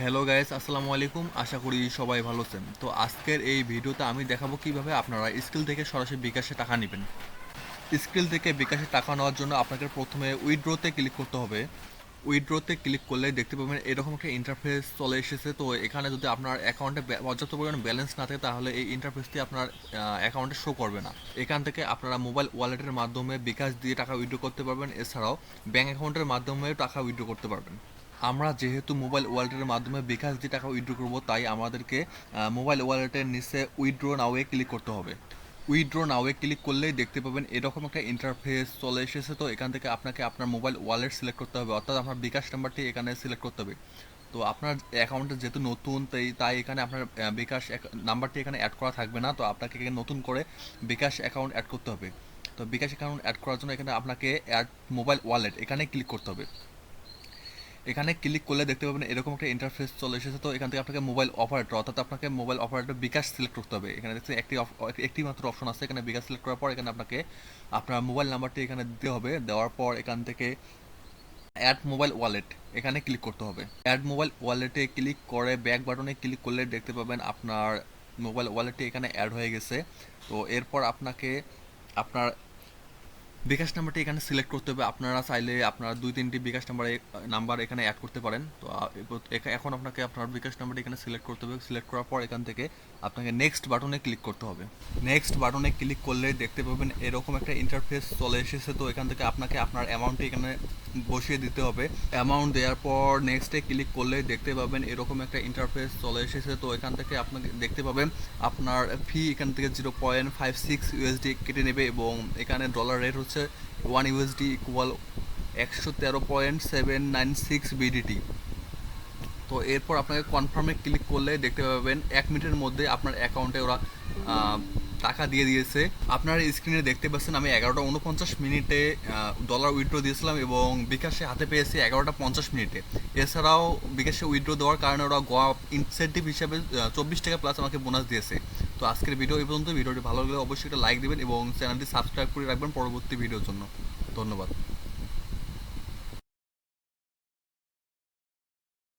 Hello guys, আসসালামু আলাইকুম। আশা করি সবাই ভালো আছেন। তো আজকের এই ভিডিওতে আমি দেখাবো কিভাবে আপনারা স্কিল থেকে সরাসরি বিকাশে টাকা নেবেন। স্কিল থেকে বিকাশে টাকা নেওয়ার জন্য আপনাকে প্রথমে উইথড্রতে ক্লিক করতে হবে। উইথড্রতে ক্লিক করলে দেখতে পাবেন এরকম একটা ইন্টারফেস চলে এসেছে। তো এখানে যদি আপনার অ্যাকাউন্টে পর্যাপ্ত পরিমাণ ব্যালেন্স না থাকে তাহলে এই ইন্টারফেসটি আপনার অ্যাকাউন্টে শো করবে না। এখান থেকে আপনারা মোবাইল ওয়ালেটের মাধ্যমে বিকাশ দিয়ে টাকা উইথড্র করতে পারবেন, এছাড়াও ব্যাঙ্ক অ্যাকাউন্টের মাধ্যমেও টাকা উইথড্র করতে পারবেন। আমরা যেহেতু মোবাইল ওয়ালেটের মাধ্যমে বিকাশ দিয়ে টাকা উইথড্র করব, তাই আমাদেরকে মোবাইল ওয়ালেটের নিচে উইথড্র নাওয়ে ক্লিক করতে হবে। উইথড্র নাওয়ে ক্লিক করলেই দেখতে পাবেন এরকম একটা ইন্টারফেস চলে এসেছে। তো এখান থেকে আপনাকে আপনার মোবাইল ওয়ালেট সিলেক্ট করতে হবে, অর্থাৎ আপনার বিকাশ নাম্বারটি এখানে সিলেক্ট করতে হবে। তো আপনার অ্যাকাউন্টে যেহেতু নতুন, তাই এখানে আপনার বিকাশ নাম্বারটি এখানে অ্যাড করা থাকবে না। তো আপনাকে এখানে নতুন করে বিকাশ অ্যাকাউন্ট অ্যাড করতে হবে। তো বিকাশ অ্যাকাউন্ট অ্যাড করার জন্য এখানে আপনাকে অ্যাড মোবাইল ওয়ালেট এখানে ক্লিক করতে হবে। এখানে ক্লিক করলে দেখতে পাবেন এরকম একটা ইন্টারফেস চলে এসেছে। তো এখান থেকে আপনাকে মোবাইল অপারেটর, অর্থাৎ আপনাকে মোবাইল অপারেটর বিকাশ সিলেক্ট করতে হবে। এখানে দেখতে একটি মাত্র অপশন আছে, এখানে বিকাশ সিলেক্ট করার পর এখানে আপনাকে আপনার মোবাইল নাম্বারটি এখানে দিতে হবে। দেওয়ার পর এখান থেকে অ্যাড মোবাইল ওয়ালেট এখানে ক্লিক করতে হবে। অ্যাড মোবাইল ওয়ালেটে ক্লিক করে ব্যাক বাটনে ক্লিক করলে দেখতে পাবেন আপনার মোবাইল ওয়ালেটটি এখানে অ্যাড হয়ে গেছে। তো এরপর আপনাকে আপনার বিকাশ নাম্বারটি এখানে সিলেক্ট করতে হবে। আপনারা চাইলে আপনার 2-3টি বিকাশ নাম্বার এখানে অ্যাড করতে পারেন। তো এখন আপনাকে আপনার বিকাশ নাম্বারটি এখানে সিলেক্ট করতে হবে। সিলেক্ট করার পর এখান থেকে আপনাকে নেক্সট বাটনে ক্লিক করতে হবে। নেক্সট বাটনে ক্লিক করলে দেখতে পাবেন এরকম একটা ইন্টারফেস চলে এসেছে। তো এখান থেকে আপনাকে আপনার অ্যামাউন্টটি এখানে বসিয়ে দিতে হবে। অ্যামাউন্ট দেওয়ার পর নেক্সটে ক্লিক করলে দেখতে পাবেন এরকম একটা ইন্টারফেস চলে এসেছে। তো এখান থেকে আপনাকে দেখতে পাবেন আপনার ফি এখান থেকে 0.56 ইউএসডি কেটে নেবে, এবং এখানে ডলার রেট হচ্ছে 1 ইউএসডি ইকুয়াল 113.796 বিডিটি। তো এরপর আপনাকে কনফার্মে ক্লিক করলে দেখতে পাবেন 1 মিনিটের মধ্যে আপনার অ্যাকাউন্টে ওরা টাকা দিয়ে দিয়েছে। আপনার স্ক্রিনে দেখতে পাচ্ছেন আমি 11:49 ডলার উইথড্র দিয়েছিলাম এবং বিকাশে হাতে পেয়েছি 11:50। এছাড়াও বিকাশে উইথড্র দেওয়ার কারণে ওরা গোয়া ইনসেন্টিভ হিসাবে 24 টাকা প্লাস আমাকে বোনাস দিয়েছে। তো আজকের ভিডিও এই পর্যন্ত। ভিডিওটি ভালো লাগলে অবশ্যই একটা লাইক দেবেন এবং চ্যানেলটি সাবস্ক্রাইব করে রাখবেন পরবর্তী ভিডিওর জন্য। ধন্যবাদ।